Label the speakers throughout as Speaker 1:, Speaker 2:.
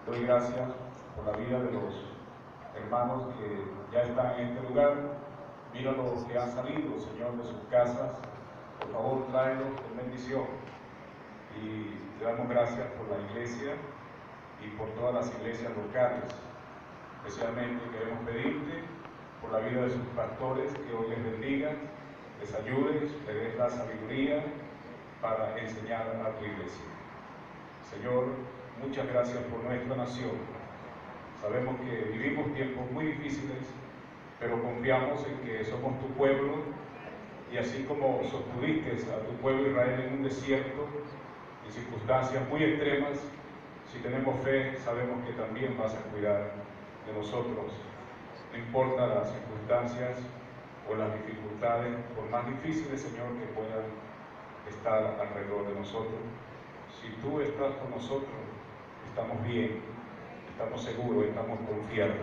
Speaker 1: Doy gracias por la vida de los hermanos que ya están en este lugar. Mira los que han salido, Señor, de sus casas. Por favor, tráelos con bendición. Y te damos gracias por la iglesia y por todas las iglesias locales. Especialmente queremos pedirte por la vida de sus pastores, que hoy les bendiga, les ayudes, les des la sabiduría para enseñar a tu iglesia. Señor, muchas gracias por nuestra nación. Sabemos que vivimos tiempos muy difíciles, pero confiamos en que somos tu pueblo, y así como sostuviste a tu pueblo Israel en un desierto, en circunstancias muy extremas, si tenemos fe, sabemos que también vas a cuidar de nosotros. No importa las circunstancias o las dificultades, por más difíciles, Señor, que puedan estar alrededor de nosotros. Si tú estás con nosotros, estamos bien, estamos seguros, estamos confiados.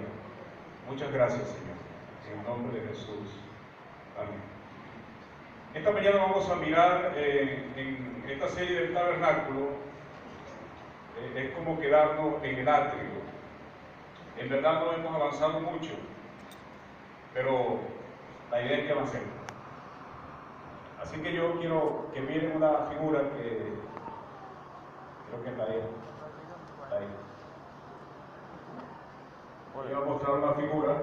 Speaker 1: Muchas gracias, Señor. En el nombre de Jesús. Amén. Esta mañana vamos a mirar en esta serie del tabernáculo. Es como quedarnos en el atrio. En verdad no hemos avanzado mucho, pero la idea es que avancemos. Así que yo quiero que miren una figura que creo que está ahí. Está ahí. Voy a mostrar una figura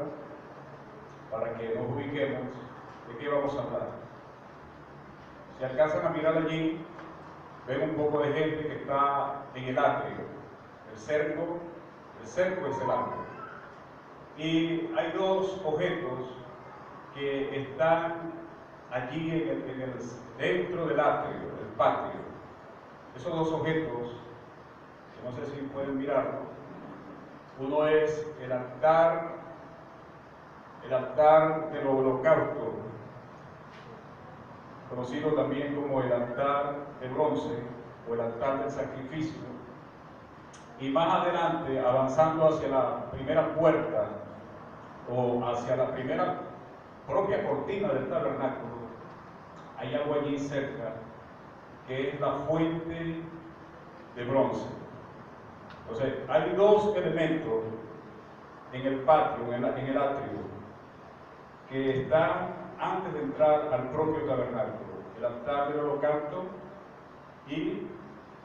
Speaker 1: para que nos ubiquemos de qué vamos a hablar. Si alcanzan a mirar allí, ven un poco de gente que está en el atrio. El cerco es el atrio. Y hay dos objetos que están allí dentro del atrio, del patio. Esos dos objetos, que no sé si pueden mirarlo, uno es el altar del holocausto, conocido también como el altar de bronce o el altar del sacrificio. Y más adelante, avanzando hacia la primera puerta o hacia la primera propia cortina del tabernáculo, hay algo allí cerca que es la fuente de bronce. Entonces, hay dos elementos en el patio, en el atrio, que están antes de entrar al propio tabernáculo: el altar del holocausto y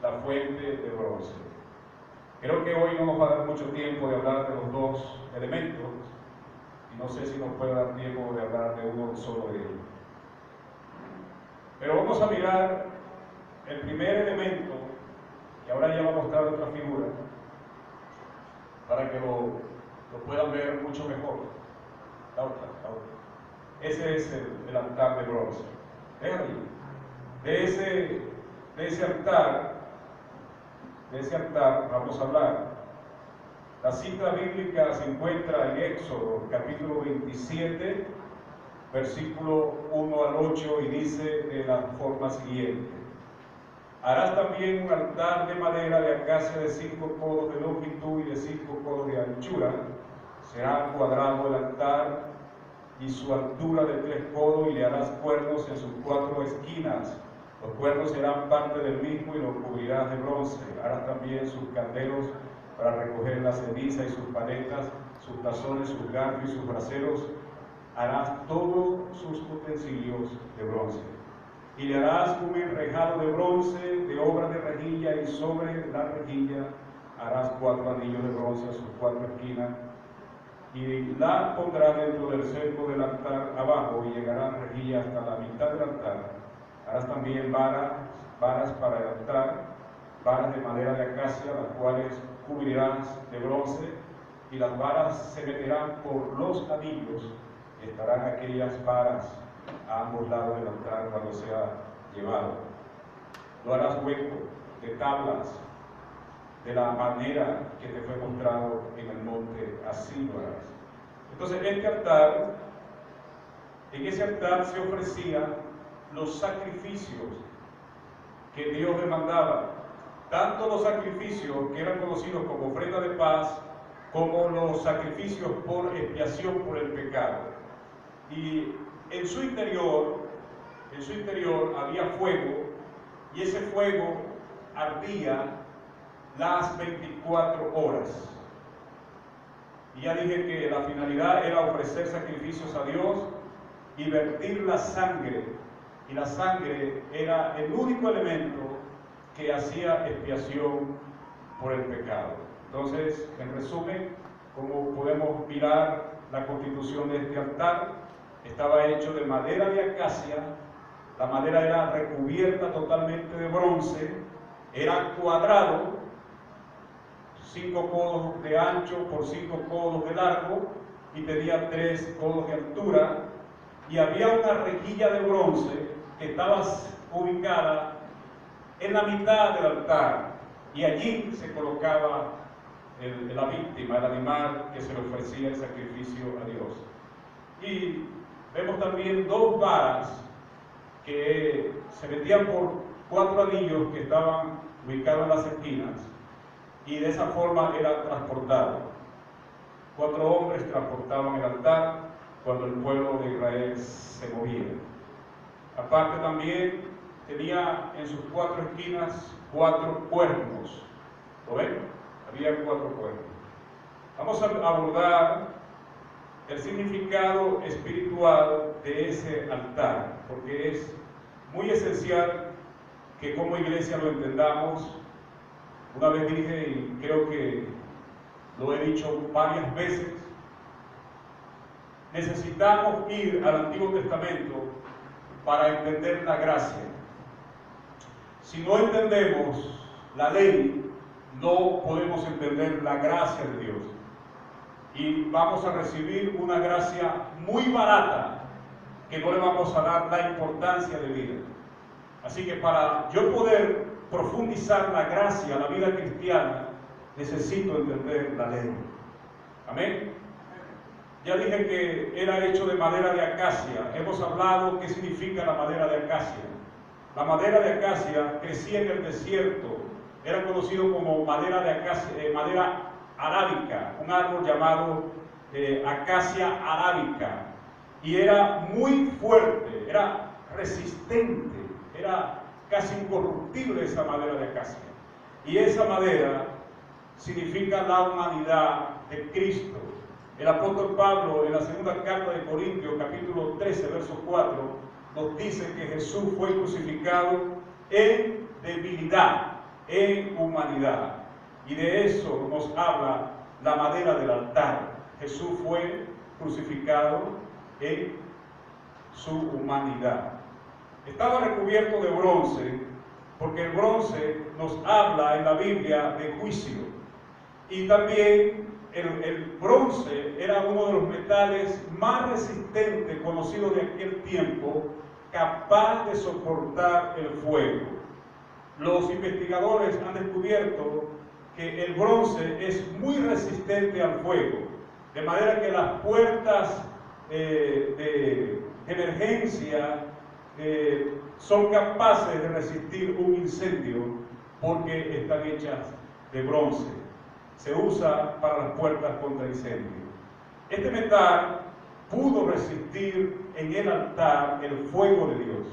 Speaker 1: la fuente de bronce. Creo que hoy no nos va a dar mucho tiempo de hablar de los dos elementos, y no sé si nos puede dar tiempo de hablar de uno solo de ellos. Pero vamos a mirar el primer elemento, y ahora ya va a mostrar otra figura, para que lo puedan ver mucho mejor. La otra. Ese es el altar de bronce. ¿Ven ahí? De ese altar vamos a hablar. La cita bíblica se encuentra en Éxodo, capítulo 27, versículo 1 al 8, y dice de la forma siguiente: harás también un altar de madera de acacia de 5 codos de longitud y de 5 codos de anchura. Será cuadrado el altar y su altura de 3 codos, y le harás cuernos en sus 4 esquinas. Los cuernos serán parte del mismo y los cubrirás de bronce. Harás también sus candelos para recoger la ceniza, y sus paletas, sus tazones, sus garfios y sus braseros. Harás todos sus utensilios de bronce. Y le harás un enrejado de bronce de obra de rejilla, y sobre la rejilla harás 4 anillos de bronce a sus 4 esquinas, y la pondrás dentro del cerco del altar abajo, y llegará la rejilla hasta la mitad del altar. Harás también varas para el altar, varas de madera de acacia, las cuales cubrirás de bronce, y las varas se meterán por los anillos, y estarán aquellas varas a ambos lados del altar cuando sea llevado. Lo harás hueco de tablas, de la manera que te fue mostrado en el monte, así lo harás. Entonces, en ese altar se ofrecían los sacrificios que Dios demandaba, tanto los sacrificios que eran conocidos como ofrenda de paz, como los sacrificios por expiación por el pecado. Y en su interior había fuego, y ese fuego ardía las 24 horas. Y ya dije que la finalidad era ofrecer sacrificios a Dios y vertir la sangre. Y la sangre era el único elemento que hacía expiación por el pecado. Entonces, en resumen, como podemos mirar la constitución de este altar, estaba hecho de madera de acacia. La madera era recubierta totalmente de bronce, era cuadrado, 5 codos de ancho por 5 codos de largo y tenía 3 codos de altura, y había una rejilla de bronce que estaba ubicada en la mitad del altar, y allí se colocaba la víctima, el animal que se le ofrecía el sacrificio a Dios. Y vemos también 2 varas que se metían por 4 anillos que estaban ubicados en las esquinas, y de esa forma era transportado. 4 hombres transportaban el altar cuando el pueblo de Israel se movía. Aparte también tenía en sus 4 esquinas 4 cuernos. ¿Lo ven? Había 4 cuernos. Vamos a abordar el significado espiritual de ese altar, porque es muy esencial que como iglesia lo entendamos. Una vez dije, y creo que lo he dicho varias veces, necesitamos ir al Antiguo Testamento para entender la gracia. Si no entendemos la ley, no podemos entender la gracia de Dios. Y vamos a recibir una gracia muy barata que no le vamos a dar la importancia de vida. Así que para yo poder profundizar la gracia, la vida cristiana, necesito entender la ley. Amén. Ya dije que era hecho de madera de acacia. Hemos hablado qué significa la madera de acacia. La madera de acacia crecía en el desierto. Era conocido como madera de acacia, madera arábica, un árbol llamado acacia arábica. Y era muy fuerte, era resistente, era casi incorruptible esa madera de acacia. Y esa madera significa la humanidad de Cristo. El apóstol Pablo en la segunda carta de Corintios, capítulo 13, verso 4, nos dice que Jesús fue crucificado en debilidad, en humanidad. Y de eso nos habla la madera del altar. Jesús fue crucificado en su humanidad. Estaba recubierto de bronce, porque el bronce nos habla en la Biblia de juicio. Y también el bronce era uno de los metales más resistentes conocidos de aquel tiempo, capaz de soportar el fuego. Los investigadores han descubierto que el bronce es muy resistente al fuego, de manera que las puertas de emergencia son capaces de resistir un incendio porque están hechas de bronce. Se usa para las puertas contra incendio. Este metal pudo resistir en el altar el fuego de Dios,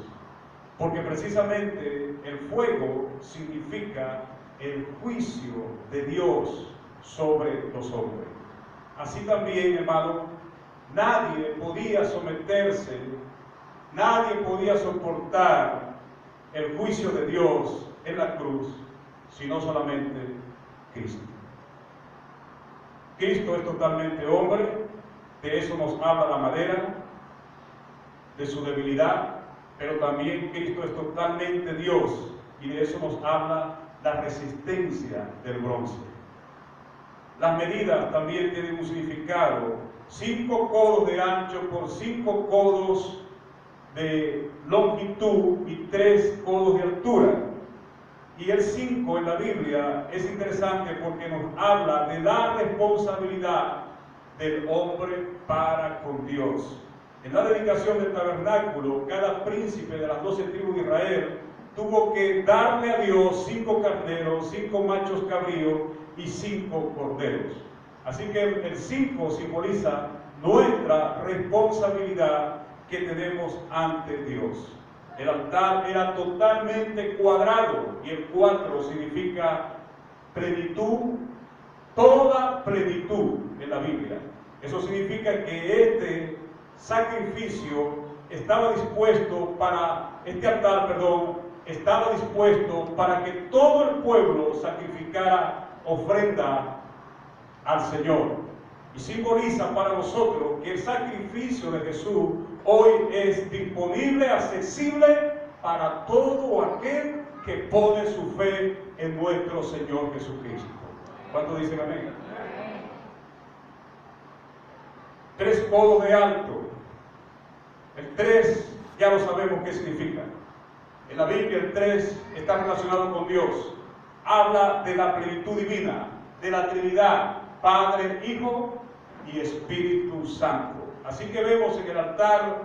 Speaker 1: porque precisamente el fuego significa el juicio de Dios sobre los hombres. Así también, hermano, nadie podía someterse, nadie podía soportar el juicio de Dios en la cruz, sino solamente Cristo. Cristo es totalmente hombre, de eso nos habla la madera, de su debilidad, pero también Cristo es totalmente Dios, y de eso nos habla la resistencia del bronce. Las medidas también tienen un significado: 5 codos de ancho por 5 codos de longitud y 3 codos de altura. Y el 5 en la Biblia es interesante porque nos habla de la responsabilidad del hombre para con Dios. En la dedicación del tabernáculo, cada príncipe de las 12 tribus de Israel tuvo que darle a Dios 5 carneros, 5 machos cabríos y 5 corderos. Así que el 5 simboliza nuestra responsabilidad que tenemos ante Dios. El altar era totalmente cuadrado y el 4 significa plenitud, toda plenitud en la Biblia. Eso significa que este sacrificio estaba dispuesto para, este altar, perdón, estaba dispuesto para que todo el pueblo sacrificara ofrenda al Señor. Y simboliza para nosotros que el sacrificio de Jesús hoy es disponible, accesible para todo aquel que pone su fe en nuestro Señor Jesucristo. ¿Cuántos dicen amén? 3 codos de alto. El 3 ya lo sabemos qué significa. En la Biblia el 3 está relacionado con Dios. Habla de la plenitud divina, de la Trinidad, Padre, Hijo y Espíritu Santo. Así que vemos en el altar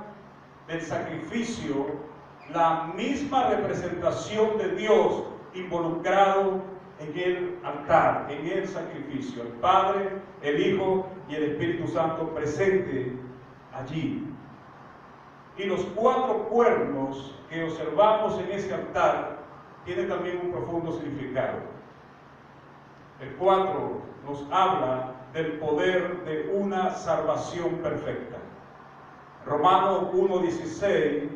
Speaker 1: del sacrificio la misma representación de Dios involucrado en el altar, en el sacrificio. El Padre, el Hijo y el Espíritu Santo presente allí. Y los 4 cuernos que observamos en ese altar tienen también un profundo significado. El 4 nos habla del poder de una salvación perfecta. Romanos 1:16,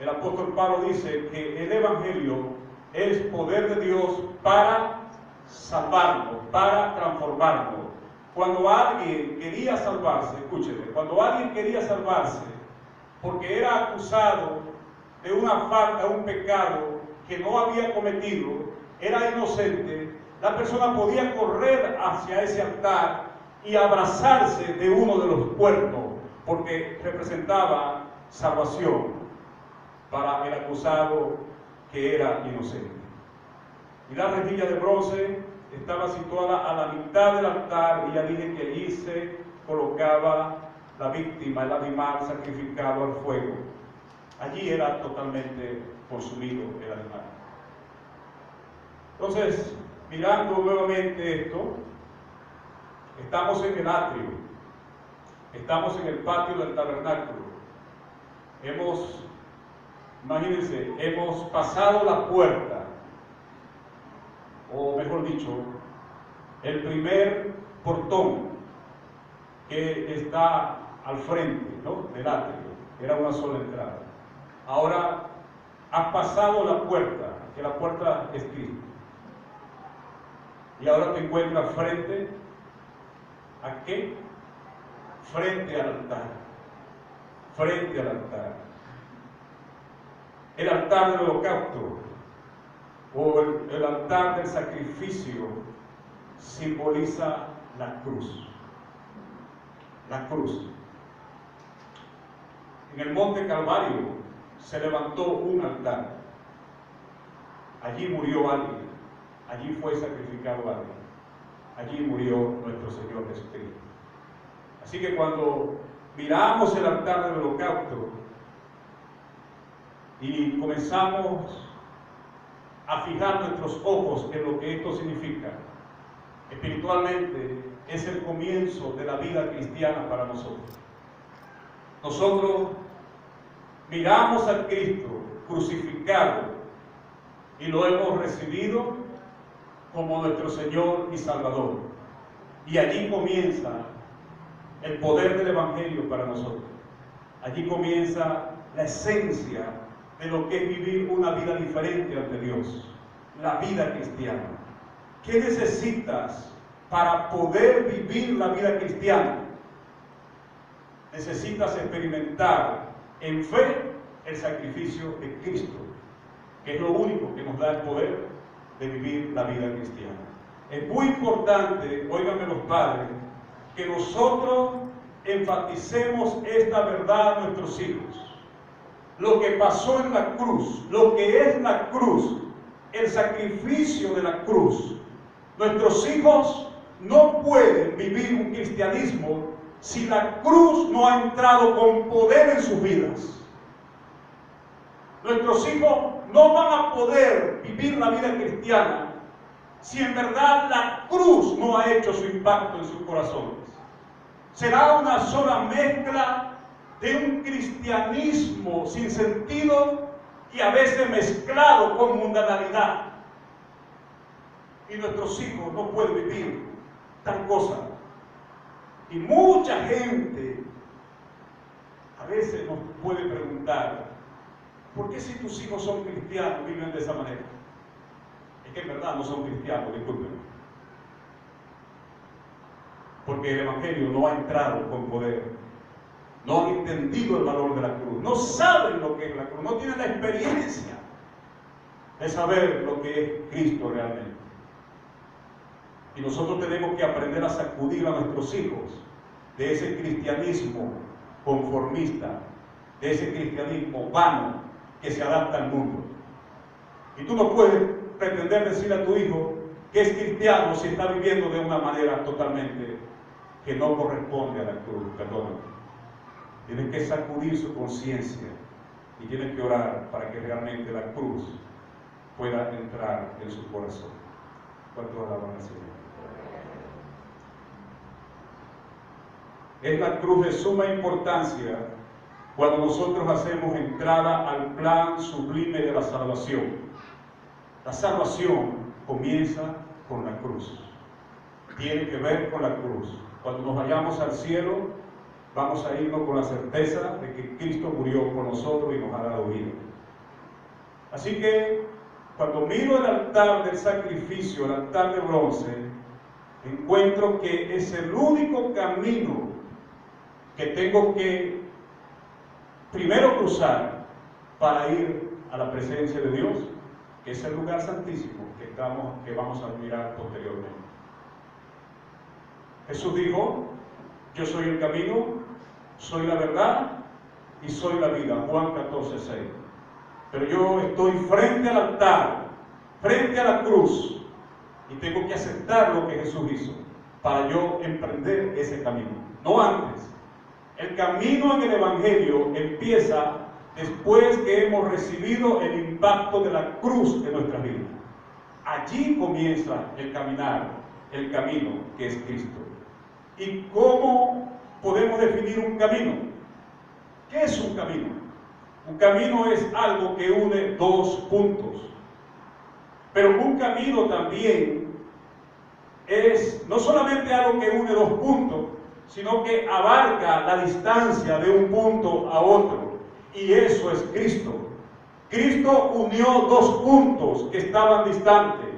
Speaker 1: el apóstol Pablo dice que el Evangelio es poder de Dios para salvarnos, para transformarnos. Cuando alguien quería salvarse, escúcheme, cuando alguien quería salvarse porque era acusado de una falta, un pecado que no había cometido, era inocente, la persona podía correr hacia ese altar y abrazarse de uno de los cuernos, porque representaba salvación para el acusado que era inocente. Y la rejilla de bronce estaba situada a la mitad del altar, y ya dije que allí se colocaba la víctima, el animal sacrificado al fuego. Allí era totalmente consumido el animal. Entonces, mirando nuevamente esto, estamos en el atrio, estamos en el patio del tabernáculo. Imagínense, hemos pasado la puerta, o mejor dicho, el primer portón que está al frente, ¿no?, del atrio. Era una sola entrada. Ahora has pasado la puerta, que la puerta es Cristo. Y ahora te encuentras frente ¿a qué? Frente al altar. Frente al altar. El altar del holocausto o el altar del sacrificio simboliza la cruz. La cruz. En el monte Calvario se levantó un altar. Allí murió alguien. Allí fue sacrificado alguien. Allí murió nuestro Señor Jesucristo. Así que cuando miramos el altar del holocausto y comenzamos a fijar nuestros ojos en lo que esto significa, espiritualmente es el comienzo de la vida cristiana para nosotros. Nosotros miramos a Cristo crucificado y lo hemos recibido como nuestro Señor y Salvador. Y allí comienza el poder del Evangelio para nosotros. Allí comienza la esencia de lo que es vivir una vida diferente ante Dios, la vida cristiana. ¿Qué necesitas para poder vivir la vida cristiana? Necesitas experimentar en fe el sacrificio de Cristo, que es lo único que nos da el poder de vivir la vida cristiana. Es muy importante, óiganme los padres, que nosotros enfaticemos esta verdad a nuestros hijos. Lo que pasó en la cruz, lo que es la cruz, el sacrificio de la cruz. Nuestros hijos no pueden vivir un cristianismo si la cruz no ha entrado con poder en sus vidas. Nuestros hijos no van a poder vivir la vida cristiana si en verdad la cruz no ha hecho su impacto en sus corazones. Será una sola mezcla de un cristianismo sin sentido y a veces mezclado con mundanalidad. y nuestros hijos no pueden vivir tal cosa. Y mucha gente a veces nos puede preguntar, ¿por qué si tus hijos son cristianos viven de esa manera? Es que en verdad no son cristianos, discúlpenme. Porque el Evangelio no ha entrado con poder. No han entendido el valor de la cruz. No saben lo que es la cruz. No tienen la experiencia de saber lo que es Cristo realmente. Y nosotros tenemos que aprender a sacudir a nuestros hijos de ese cristianismo conformista, de ese cristianismo vano que se adapta al mundo. Y tú no puedes pretender decirle a tu hijo que es cristiano si está viviendo de una manera totalmente que no corresponde a la cruz. Perdóname. Tienes que sacudir su conciencia y tienes que orar para que realmente la cruz pueda entrar en su corazón. ¿Cuántos alaban al Señor? Es la cruz de suma importancia cuando nosotros hacemos entrada al plan sublime de la salvación. La salvación comienza con la cruz. Tiene que ver con la cruz. Cuando nos vayamos al cielo, vamos a irnos con la certeza de que Cristo murió por nosotros y nos ha dado vida. Así que, cuando miro el altar del sacrificio, el altar de bronce, encuentro que es el único camino que tengo que primero cruzar para ir a la presencia de Dios, que es el lugar santísimo que vamos a mirar posteriormente. Jesús dijo, yo soy el camino, soy la verdad y soy la vida. Juan 14:6. Pero yo estoy frente al altar, frente a la cruz, y tengo que aceptar lo que Jesús hizo para yo emprender ese camino, no antes. El camino en el Evangelio empieza después que hemos recibido el impacto de la cruz en nuestras vidas. Allí comienza el caminar, el camino que es Cristo. ¿Y cómo podemos definir un camino? ¿Qué es un camino? Un camino es algo que une dos puntos. Pero un camino también es no solamente algo que une dos puntos, sino que abarca la distancia de un punto a otro. Y eso es Cristo. Cristo unió dos puntos que estaban distantes.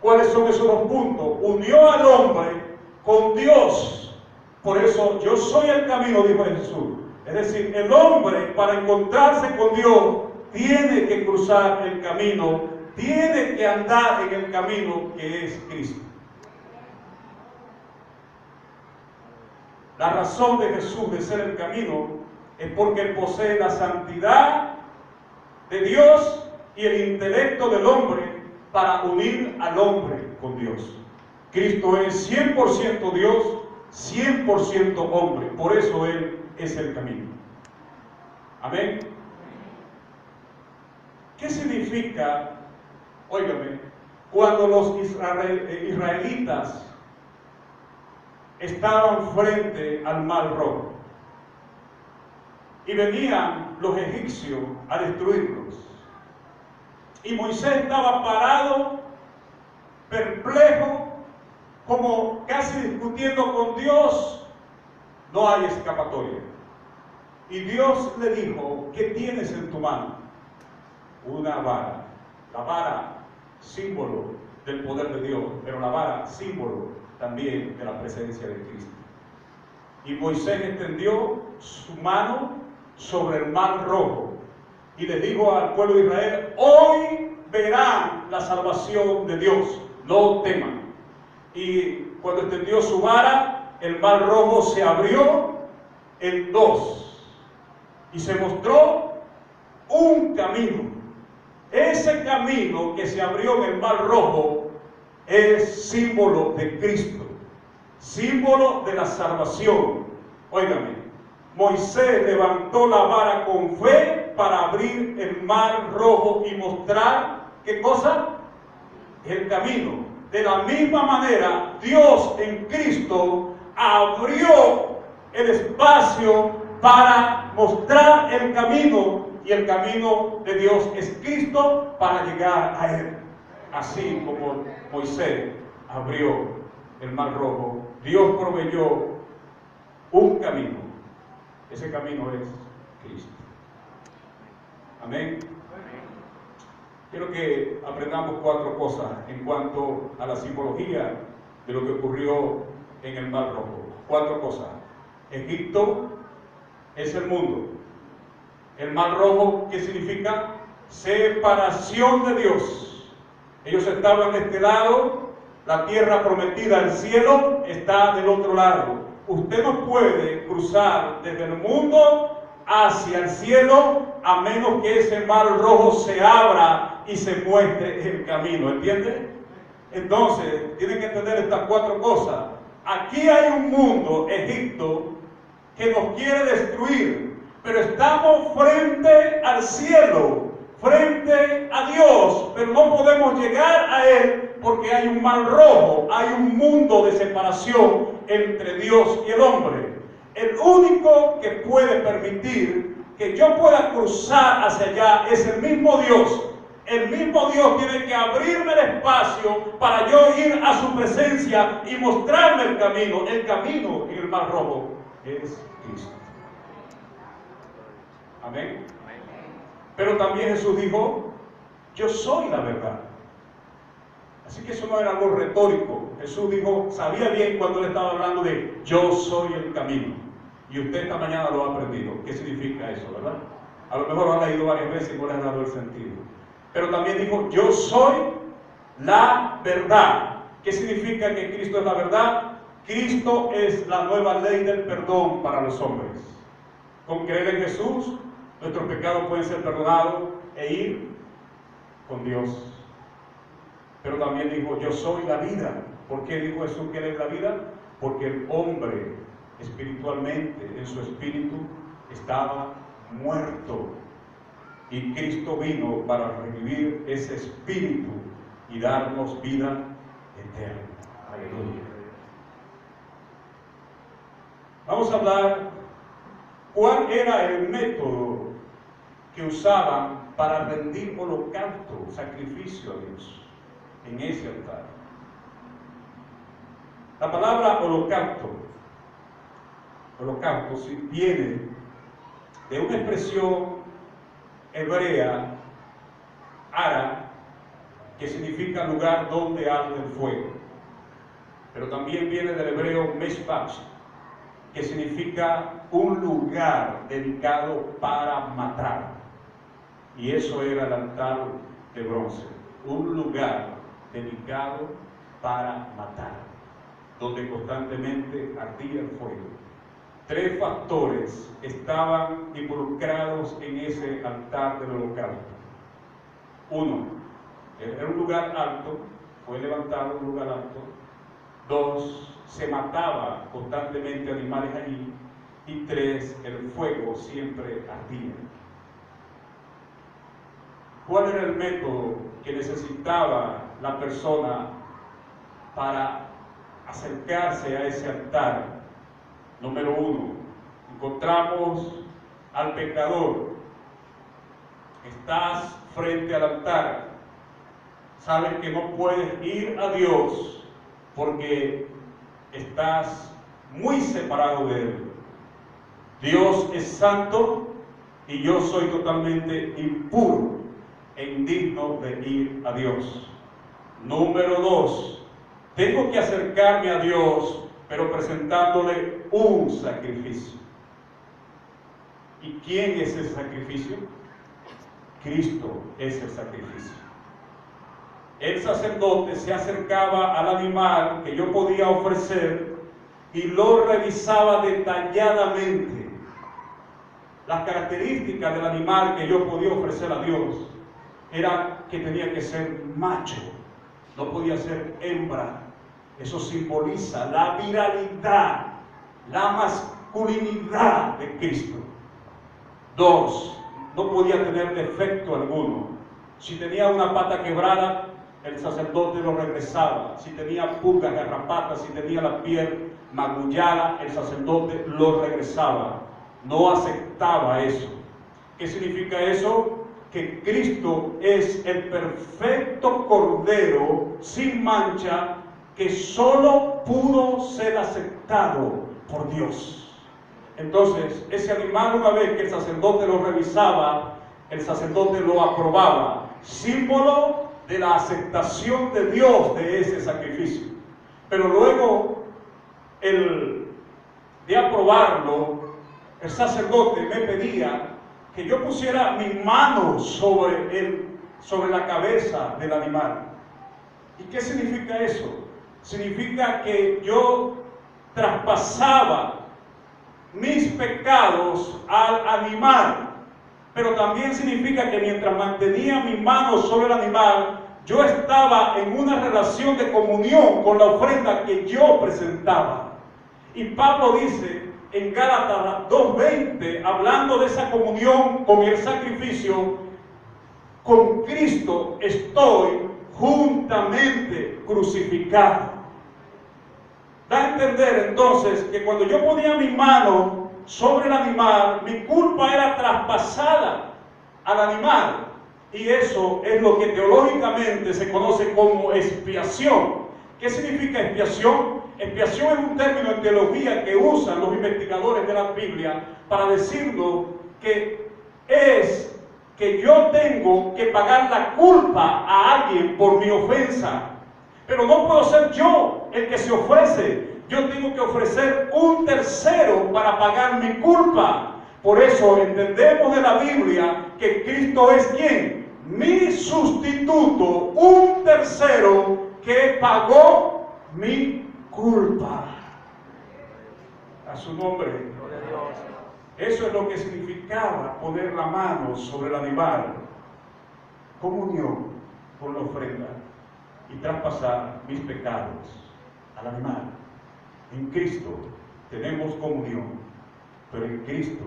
Speaker 1: ¿Cuáles son esos dos puntos? Unió al hombre con Dios. Por eso yo soy el camino, dijo Jesús. Es decir, el hombre para encontrarse con Dios tiene que cruzar el camino, tiene que andar en el camino que es Cristo. La razón de Jesús de ser el camino es porque Él posee la santidad de Dios y el intelecto del hombre para unir al hombre con Dios. Cristo es 100% Dios, 100% hombre. Por eso Él es el camino. Amén. ¿Qué significa, óigame, cuando los israelitas estaban frente al Mar Rojo y venían los egipcios a destruirlos? Y Moisés estaba parado, perplejo, como casi discutiendo con Dios. No hay escapatoria. Y Dios le dijo, ¿qué tienes en tu mano? Una vara. La vara, símbolo del poder de Dios, pero la vara, símbolo también de la presencia de Cristo. Y Moisés extendió su mano sobre el Mar Rojo y le dijo al pueblo de Israel, hoy verán la salvación de Dios, no teman. Y cuando extendió su vara, el Mar Rojo se abrió en dos y se mostró un camino. Ese camino que se abrió en el Mar Rojo es símbolo de Cristo, símbolo de la salvación. Óigame, Moisés levantó la vara con fe para abrir el Mar Rojo y mostrar, ¿qué cosa? El camino. De la misma manera, Dios en Cristo abrió el espacio para mostrar el camino, y el camino de Dios es Cristo para llegar a Él. así como Moisés abrió el mar rojo, Dios proveyó un camino. Ese camino es Cristo. Amén. Quiero que aprendamos 4 cosas en cuanto a la simbología de lo que ocurrió en el mar rojo. 4 cosas. Egipto es el mundo. El mar rojo, ¿qué significa? Separación de Dios. Ellos estaban de este lado, la tierra prometida, el cielo está del otro lado. Usted no puede cruzar desde el mundo hacia el cielo a menos que ese mar rojo se abra y se muestre el camino, ¿entiende? Entonces, tienen que entender estas 4 cosas. Aquí hay un mundo, Egipto, que nos quiere destruir, pero estamos frente al cielo, frente a Dios, pero no podemos llegar a Él porque hay un mar rojo, hay un mundo de separación entre Dios y el hombre. El único que puede permitir que yo pueda cruzar hacia allá es el mismo Dios. El mismo Dios tiene que abrirme el espacio para yo ir a su presencia y mostrarme el camino. El camino en el mar rojo es Cristo. Amén. Pero también Jesús dijo, yo soy la verdad. Así que eso no era algo retórico. Jesús dijo, sabía bien cuando él estaba hablando de yo soy el camino. Y usted esta mañana lo ha aprendido. ¿Qué significa eso, verdad? A lo mejor lo ha leído varias veces y no le ha dado el sentido. Pero también dijo, yo soy la verdad. ¿Qué significa que Cristo es la verdad? Cristo es la nueva ley del perdón para los hombres. Con creer en Jesús, nuestros pecados pueden ser perdonados e ir con Dios. Pero también dijo, yo soy la vida. ¿Por qué dijo Jesús que Él es la vida? Porque el hombre espiritualmente, en su espíritu, estaba muerto. Y Cristo vino para revivir ese espíritu y darnos vida eterna. Aleluya. Vamos a hablar cuál era el método que usaban para rendir holocausto, sacrificio a Dios en ese altar. La palabra holocausto viene de una expresión hebrea, ara, que significa lugar donde arde el fuego. Pero también viene del hebreo meshpach, que significa un lugar dedicado para matar. Y eso era el altar de bronce, un lugar dedicado para matar, donde constantemente ardía el fuego. 3 factores estaban involucrados en ese altar del holocausto. 1, era un lugar alto, fue levantado un lugar alto. 2, se mataba constantemente animales allí. Y 3, el fuego siempre ardía. ¿Cuál era el método que necesitaba la persona para acercarse a ese altar? Número 1, encontramos al pecador. Estás frente al altar. Sabes que no puedes ir a Dios porque estás muy separado de Él. Dios es santo y yo soy totalmente impuro e indigno de ir a Dios. Número 2, tengo que acercarme a Dios, pero presentándole un sacrificio. ¿Y quién es ese sacrificio? Cristo es el sacrificio. El sacerdote se acercaba al animal que yo podía ofrecer y lo revisaba detalladamente. Las características del animal que yo podía ofrecer a Dios era que tenía que ser macho, no podía ser hembra. Eso simboliza la viralidad, la masculinidad de Cristo. 2, no podía tener defecto alguno. Si tenía una pata quebrada, el sacerdote lo regresaba. Si tenía pulgas, garrapatas, si tenía la piel magullada, el sacerdote lo regresaba. No aceptaba eso. ¿Qué significa eso? que Cristo es el perfecto Cordero sin mancha que solo pudo ser aceptado por Dios. Entonces, ese animal, una vez que el sacerdote lo revisaba, el sacerdote lo aprobaba, símbolo de la aceptación de Dios de ese sacrificio. Pero luego, de aprobarlo, el sacerdote me pedía que yo pusiera mi mano sobre la cabeza del animal. ¿Y qué significa eso? Significa que yo traspasaba mis pecados al animal, pero también significa que mientras mantenía mi mano sobre el animal, yo estaba en una relación de comunión con la ofrenda que yo presentaba. Y Pablo dice en Gálatas 2:20, hablando de esa comunión con el sacrificio, con Cristo estoy juntamente crucificado. Da a entender entonces que cuando yo ponía mi mano sobre el animal, mi culpa era traspasada al animal. Y eso es lo que teológicamente se conoce como expiación. ¿Qué significa expiación? Expiación es un término en teología que usan los investigadores de la Biblia para decirnos que es que yo tengo que pagar la culpa a alguien por mi ofensa. Pero no puedo ser yo el que se ofrece. Yo tengo que ofrecer un tercero para pagar mi culpa. Por eso entendemos de la Biblia que Cristo es ¿quién? Mi sustituto, un tercero que pagó mi culpa. A su nombre. Gloria a Dios. Eso es lo que significaba poner la mano sobre el animal. Comunión con la ofrenda y traspasar mis pecados al animal. En Cristo tenemos comunión, pero en Cristo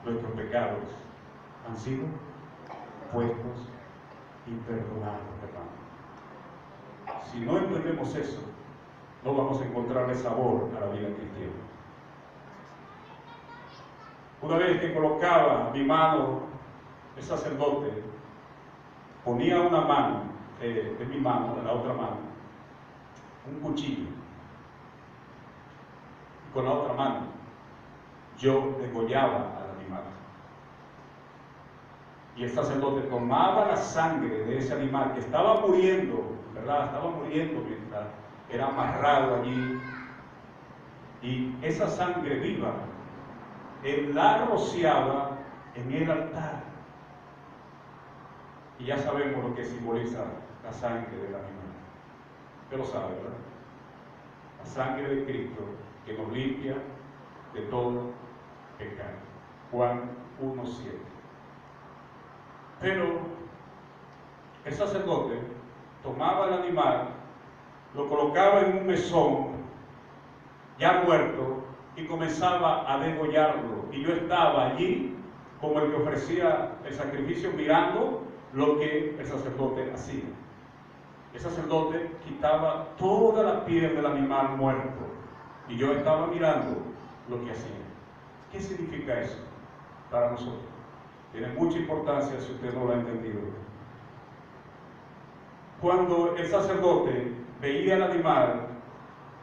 Speaker 1: nuestros pecados han sido puestos y perdonados, hermano. Si no entendemos eso, no vamos a encontrarle sabor a la vida cristiana. Una vez que colocaba mi mano, el sacerdote ponía una mano de mi mano, de la otra mano, un cuchillo. Y con la otra mano yo degollaba al animal. Y el sacerdote tomaba la sangre de ese animal que estaba muriendo, ¿verdad? Estaba muriendo mientras era amarrado allí. Y esa sangre viva, él la rociaba en el altar. Y ya sabemos lo que simboliza la sangre del animal. Usted lo sabe, ¿verdad? La sangre de Cristo que nos limpia de todo pecado. Juan 1:7. Pero el sacerdote tomaba el animal, lo colocaba en un mesón ya muerto y comenzaba a degollarlo. Y yo estaba allí como el que ofrecía el sacrificio mirando lo que el sacerdote hacía. El sacerdote quitaba toda la piel del animal muerto y yo estaba mirando lo que hacía. ¿Qué significa eso para nosotros? Tiene mucha importancia si usted no lo ha entendido. Cuando el sacerdote veía al animal,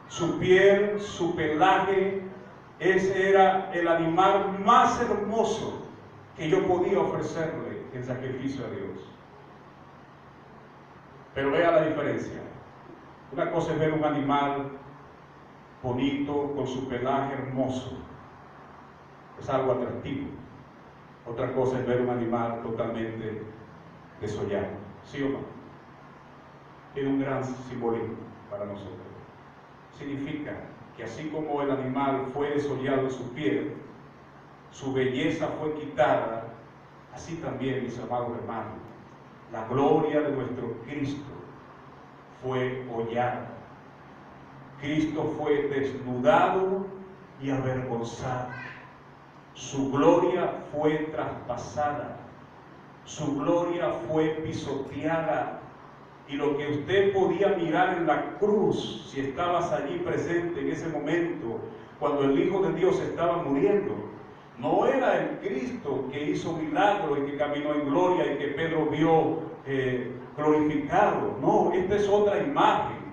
Speaker 1: su piel, su pelaje, ese era el animal más hermoso que yo podía ofrecerle en sacrificio a Dios. Pero vea la diferencia. Una cosa es ver un animal bonito, con su pelaje hermoso. Es algo atractivo. Otra cosa es ver un animal totalmente desollado. ¿Sí o no? Tiene un gran simbolismo para nosotros. Significa que así como el animal fue desollado en su piel, su belleza fue quitada, así también, mis amados hermanos, la gloria de nuestro Cristo fue hollada. Cristo fue desnudado y avergonzado. Su gloria fue traspasada. Su gloria fue pisoteada. Y lo que usted podía mirar en la cruz, si estabas allí presente en ese momento, cuando el Hijo de Dios estaba muriendo, No era el Cristo que hizo milagros y que caminó en gloria y que Pedro vio glorificado. No, esta es otra imagen.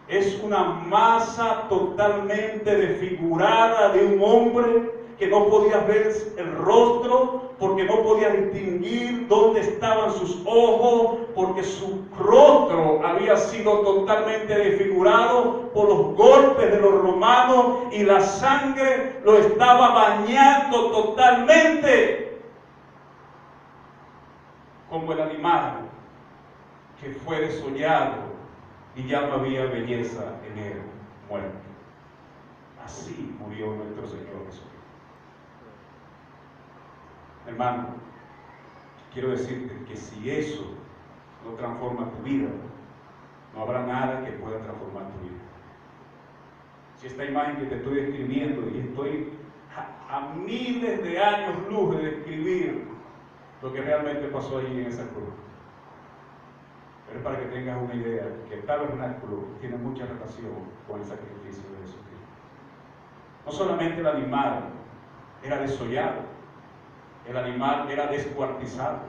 Speaker 1: Es una masa totalmente desfigurada de un hombre que no podía ver el rostro, porque no podía distinguir dónde estaban sus ojos, porque su rostro había sido totalmente desfigurado por los golpes de los romanos y la sangre lo estaba bañando totalmente, como el animal que fue desollado y ya no había belleza en él, muerto. Así murió nuestro Señor Jesucristo. Hermano, quiero decirte que si eso no transforma tu vida, no habrá nada que pueda transformar tu vida. Si esta imagen que te estoy describiendo, y estoy a miles de años luz de describir lo que realmente pasó allí en esa cruz, pero es para que tengas una idea que el tabernáculo tiene mucha relación con el sacrificio de Jesucristo. No solamente el animal era desollado, el animal era descuartizado.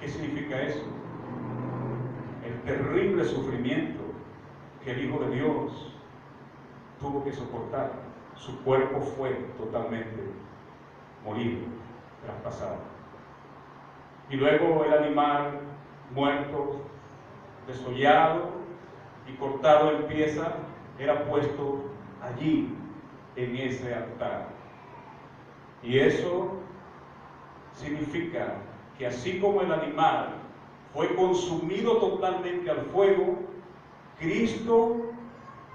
Speaker 1: ¿Qué significa eso? El terrible sufrimiento que el Hijo de Dios tuvo que soportar. Su cuerpo fue totalmente molido, traspasado. Y luego el animal muerto, desollado y cortado en piezas, era puesto allí, en ese altar. Y eso significa que así como el animal fue consumido totalmente al fuego, Cristo,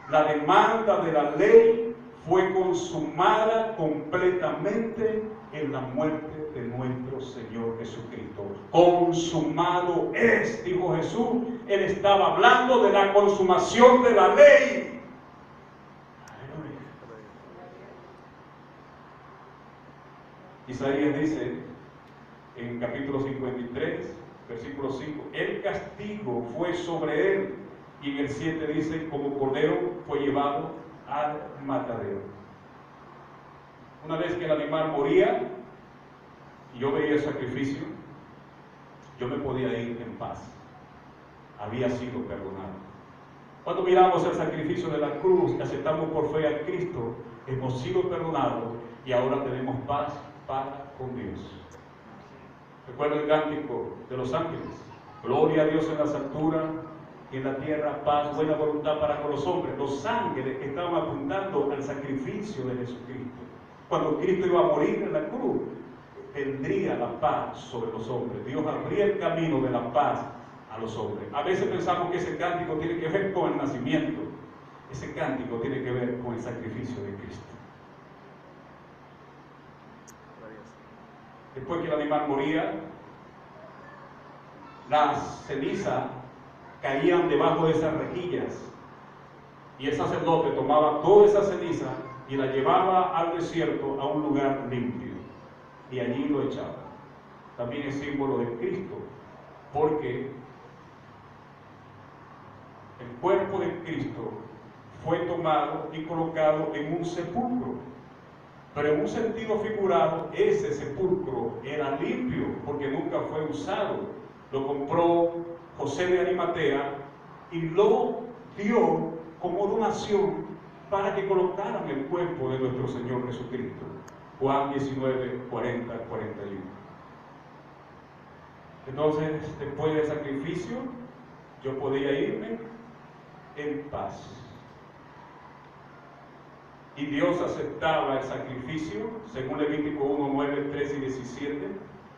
Speaker 1: la demanda de la ley, fue consumada completamente en la muerte de nuestro Señor Jesucristo. Consumado es, dijo Jesús. Él estaba hablando de la consumación de la ley. Isaías dice en capítulo 53, versículo 5, el castigo fue sobre él, y en el 7 dice, como cordero fue llevado al matadero. Una vez que el animal moría y yo veía el sacrificio, yo me podía ir en paz. Había sido perdonado. Cuando miramos el sacrificio de la cruz y aceptamos por fe a Cristo, hemos sido perdonados y ahora tenemos paz para con Dios. Recuerda el cántico de los ángeles: gloria a Dios en las alturas y en la tierra paz, buena voluntad para con los hombres. Los ángeles estaban apuntando al sacrificio de Jesucristo. Cuando Cristo iba a morir en la cruz, tendría la paz sobre los hombres. Dios abría el camino de la paz a los hombres. A veces pensamos que ese cántico tiene que ver con el nacimiento. Ese cántico tiene que ver con el sacrificio de Cristo. Después que el animal moría, las cenizas caían debajo de esas rejillas y el sacerdote tomaba toda esa ceniza y la llevaba al desierto, a un lugar limpio, y allí lo echaba. También es símbolo de Cristo, porque el cuerpo de Cristo fue tomado y colocado en un sepulcro. Pero en un sentido figurado, ese sepulcro era limpio porque nunca fue usado. Lo compró José de Arimatea y lo dio como donación para que colocaran el cuerpo de nuestro Señor Jesucristo. Juan 19, 40, 41. Entonces, después del sacrificio, yo podía irme en paz. Y Dios aceptaba el sacrificio, según Levítico 1, 9, 13 y 17,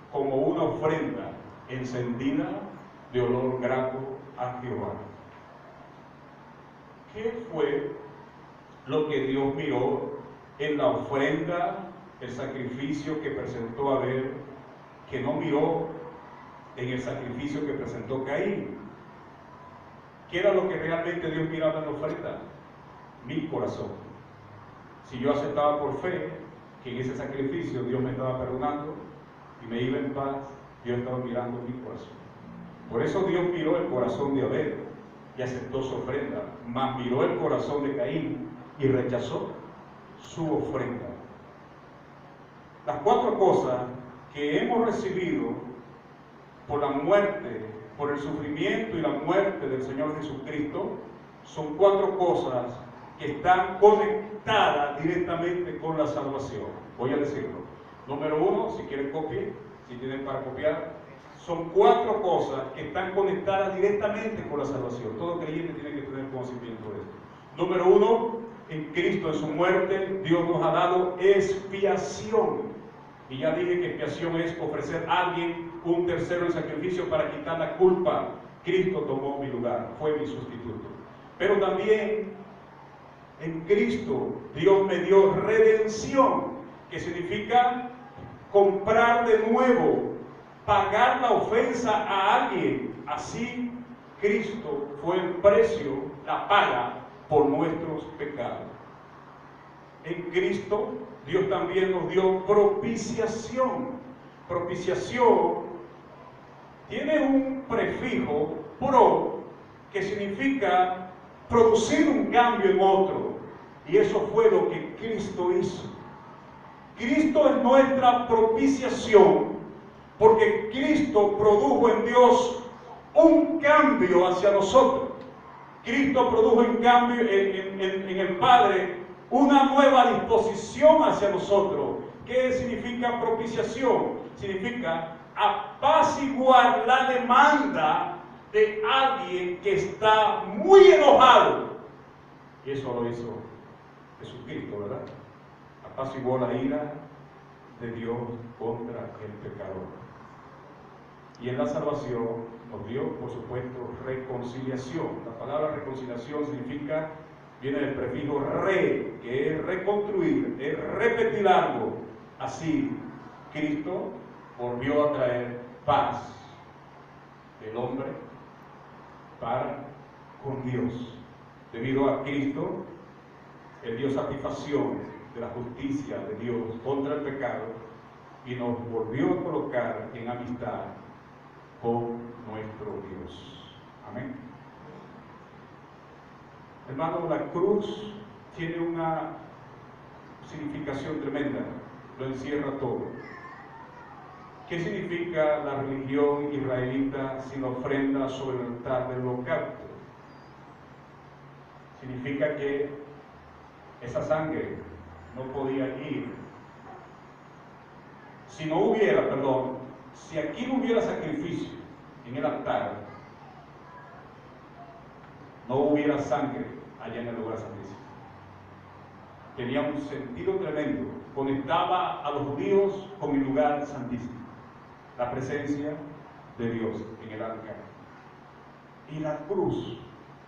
Speaker 1: como una ofrenda encendida de olor grato a Jehová. ¿Qué fue lo que Dios miró en la ofrenda, el sacrificio que presentó Abel, que no miró en el sacrificio que presentó Caín? ¿Qué era lo que realmente Dios miraba en la ofrenda? Mi corazón. Si yo aceptaba por fe que en ese sacrificio Dios me estaba perdonando y me iba en paz, Dios estaba mirando mi corazón. Por eso Dios miró el corazón de Abel y aceptó su ofrenda, mas miró el corazón de Caín y rechazó su ofrenda. Las 4 cosas que hemos recibido por la muerte, por el sufrimiento y la muerte del Señor Jesucristo, son 4 cosas que están conectadas directamente con la salvación. Voy a decirlo. Número 1, si quieren copien, si tienen para copiar, son 4 cosas que están conectadas directamente con la salvación. Todo creyente tiene que tener conocimiento de esto. Número 1, en Cristo, en su muerte, Dios nos ha dado expiación. Y ya dije que expiación es ofrecer a alguien un tercero en sacrificio para quitar la culpa. Cristo tomó mi lugar, fue mi sustituto. Pero también en Cristo Dios me dio redención, que significa comprar de nuevo, pagar la ofensa a alguien. Así Cristo fue el precio, la paga por nuestros pecados. En Cristo Dios también nos dio propiciación. Propiciación tiene un prefijo pro que significa producir un cambio en otro, y eso fue lo que Cristo hizo. Cristo es nuestra propiciación porque Cristo produjo en Dios un cambio hacia nosotros. Cristo produjo en cambio en el Padre una nueva disposición hacia nosotros. ¿Qué significa propiciación? Significa apaciguar la demanda de alguien que está muy enojado. Y eso lo hizo Jesucristo, ¿verdad? Apaciguó la ira de Dios contra el pecador. Y en la salvación nos dio, por supuesto, reconciliación. La palabra reconciliación significa, viene del prefijo re, que es reconstruir, es repetir algo. Así, Cristo volvió a traer paz del hombre para con Dios. Debido a Cristo, Él dio satisfacción de la justicia de Dios contra el pecado y nos volvió a colocar en amistad con nuestro Dios. Amén. Hermano, la cruz tiene una significación tremenda, lo encierra todo. ¿Qué significa la religión israelita sin ofrenda sobre el altar del holocausto? Significa que esa sangre no podía ir. Si aquí no hubiera sacrificio en el altar, no hubiera sangre allá en el lugar santísimo. Tenía un sentido tremendo, conectaba a los judíos con el lugar santísimo, la presencia de Dios en el arca. Y la cruz,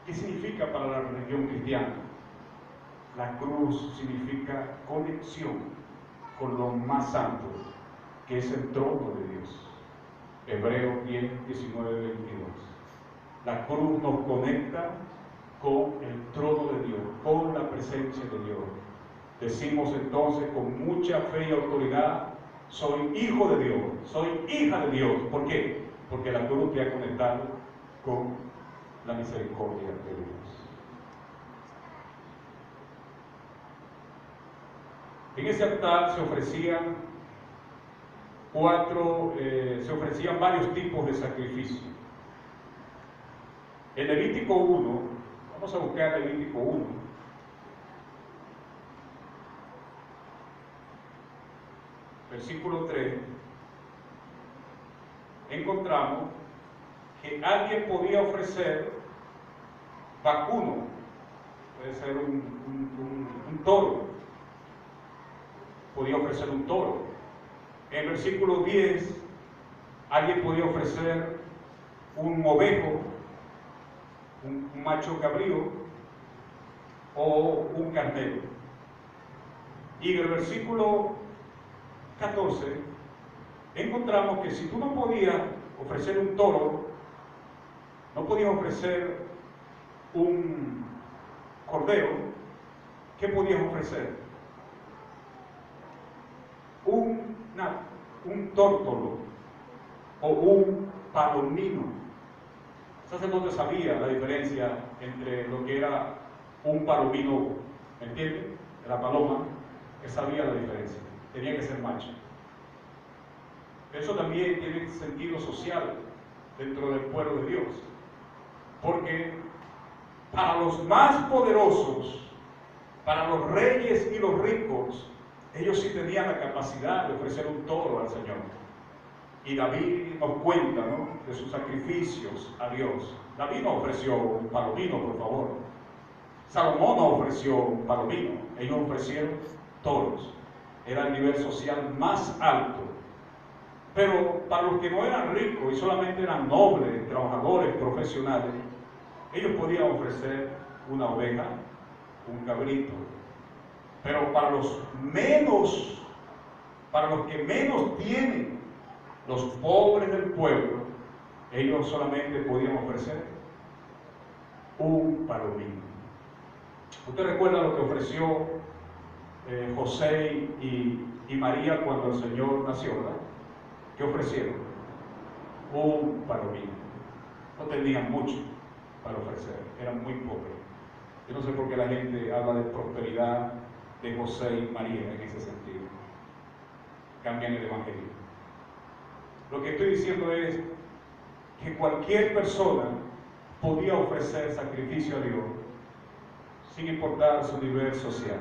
Speaker 1: ¿qué significa para la religión cristiana? La cruz significa conexión con lo más santo, que es el trono de Dios. Hebreos 10, 19, 22. La cruz nos conecta con el trono de Dios, con la presencia de Dios. Decimos entonces con mucha fe y autoridad: soy hijo de Dios, soy hija de Dios. ¿Por qué? Porque la cruz te ha conectado con la misericordia de Dios. En ese altar se ofrecían varios tipos de sacrificios. En Levítico 1, vamos a buscar Levítico 1. Versículo 3, encontramos que alguien podía ofrecer vacuno, puede ser un toro, podía ofrecer un toro. En el versículo 10, alguien podía ofrecer un ovejo, un macho cabrío o un carnero. Y en el versículo 14 encontramos que si tú no podías ofrecer un toro, no podías ofrecer un cordero, ¿qué podías ofrecer? Un tórtolo o un palomino. El sacerdote sabía la diferencia entre lo que era un palomino, ¿me entiendes? De la paloma, que sabía la diferencia. Tenía que ser macho. Eso también tiene sentido social dentro del pueblo de Dios. Porque para los más poderosos, para los reyes y los ricos, ellos sí tenían la capacidad de ofrecer un toro al Señor. Y David nos cuenta, ¿no?, de sus sacrificios a Dios. David no ofreció un palomino, por favor. Salomón no ofreció un palomino. Ellos ofrecieron toros. Era el nivel social más alto. Pero para los que no eran ricos y solamente eran nobles, trabajadores, profesionales, ellos podían ofrecer una oveja, un cabrito. Pero para los que menos tienen, los pobres del pueblo, ellos solamente podían ofrecer un palomino. ¿Usted recuerda lo que ofreció José y María cuando el Señor nació, verdad? ¿Qué ofrecieron? Un palomino. No tenían mucho para ofrecer, eran muy pobres. Yo no sé por qué la gente habla de prosperidad de José y María en ese sentido. Cambian el evangelio. Lo que estoy diciendo es que cualquier persona podía ofrecer sacrificio a Dios sin importar su nivel social.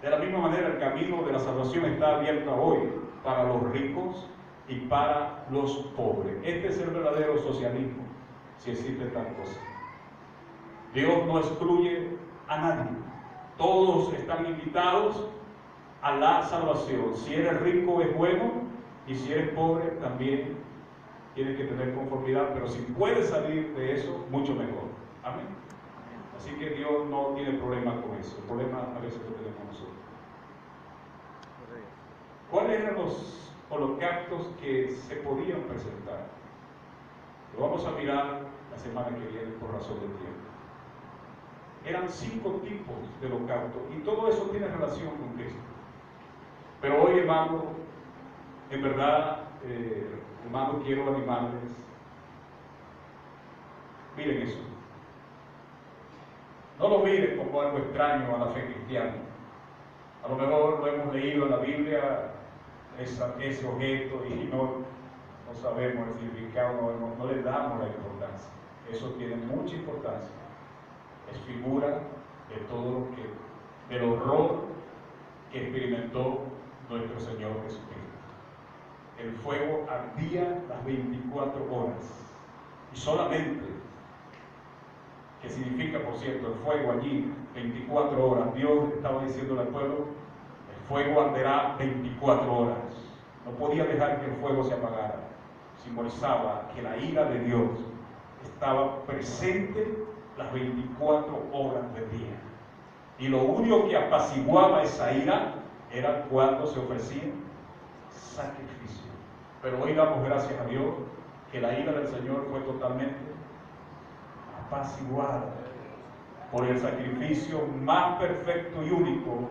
Speaker 1: De la misma manera, el camino de la salvación está abierto hoy para los ricos y para los pobres. Este es el verdadero socialismo, si existe tal cosa. Dios no excluye a nadie. Todos están invitados a la salvación. Si eres rico es bueno, y si eres pobre también tienes que tener conformidad, pero si puedes salir de eso, mucho mejor. Amén. Así que Dios no tiene problema con eso. El problema a veces lo tenemos nosotros. ¿Cuáles eran los holocaustos que se podían presentar? Lo vamos a mirar la semana que viene por razón de tiempo. Eran 5 tipos de holocaustos y todo eso tiene relación con Cristo. Pero hoy, hermano, en verdad, hermano, quiero animarles. Miren eso. No lo miren como algo extraño a la fe cristiana. A lo mejor lo hemos leído en la Biblia, ese objeto, y no sabemos el significado, no le damos la importancia. Eso tiene mucha importancia. Es figura de todo lo del horror que experimentó nuestro Señor Jesucristo. El fuego ardía las 24 horas. Y solamente, que significa, por cierto, el fuego allí, 24 horas. Dios estaba diciendo al pueblo, el fuego arderá 24 horas. No podía dejar que el fuego se apagara. Simbolizaba que la ira de Dios estaba presente las 24 horas del día. Y lo único que apaciguaba esa ira era cuando se ofrecía sacrificio. Pero hoy damos gracias a Dios que la ira del Señor fue totalmente apaciguada por el sacrificio más perfecto y único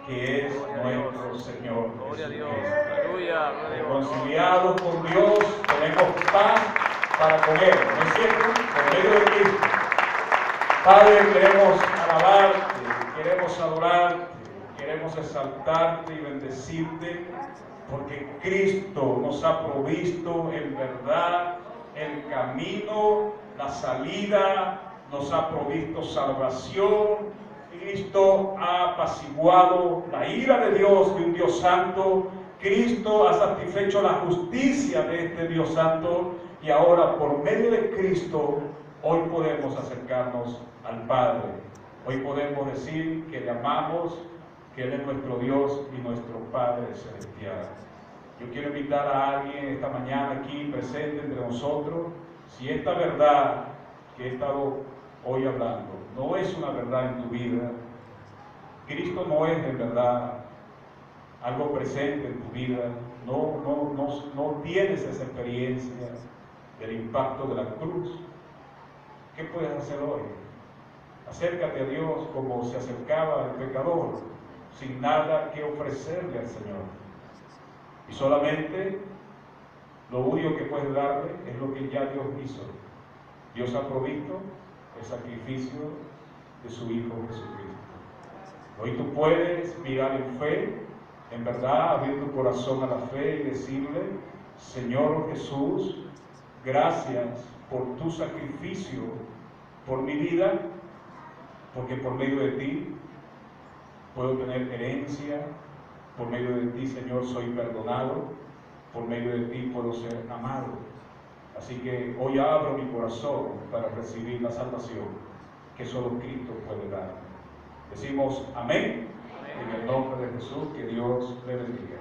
Speaker 1: que es nuestro Señor Jesucristo. Reconciliados con Dios, tenemos paz para con Él, ¿no es cierto? Por medio de Cristo. Padre, queremos alabarte, queremos adorarte, queremos exaltarte y bendecirte, porque Cristo nos ha provisto en verdad el camino, la salida, nos ha provisto salvación. Cristo ha apaciguado la ira de Dios, de un Dios santo. Cristo ha satisfecho la justicia de este Dios santo, y ahora por medio de Cristo hoy podemos acercarnos al Padre. Hoy podemos decir que le amamos, que Él es nuestro Dios y nuestro Padre celestial. Yo quiero invitar a alguien esta mañana aquí presente entre nosotros. Si esta verdad que he estado hoy hablando no es una verdad en tu vida, Cristo no es en verdad algo presente en tu vida, no tienes esa experiencia del impacto de la cruz, ¿qué puedes hacer hoy? Acércate a Dios como se acercaba el pecador, sin nada que ofrecerle al Señor. Y solamente lo único que puedes darle es lo que ya Dios hizo. Dios ha provisto el sacrificio de su Hijo Jesucristo. Hoy tú puedes mirar en fe, en verdad, abrir tu corazón a la fe y decirle, Señor Jesús, gracias por tu sacrificio por mi vida, porque por medio de ti puedo tener herencia, por medio de ti, Señor, soy perdonado, por medio de ti puedo ser amado. Así que hoy abro mi corazón para recibir la salvación que solo Cristo puede dar. Decimos amén, en el nombre de Jesús, que Dios le bendiga.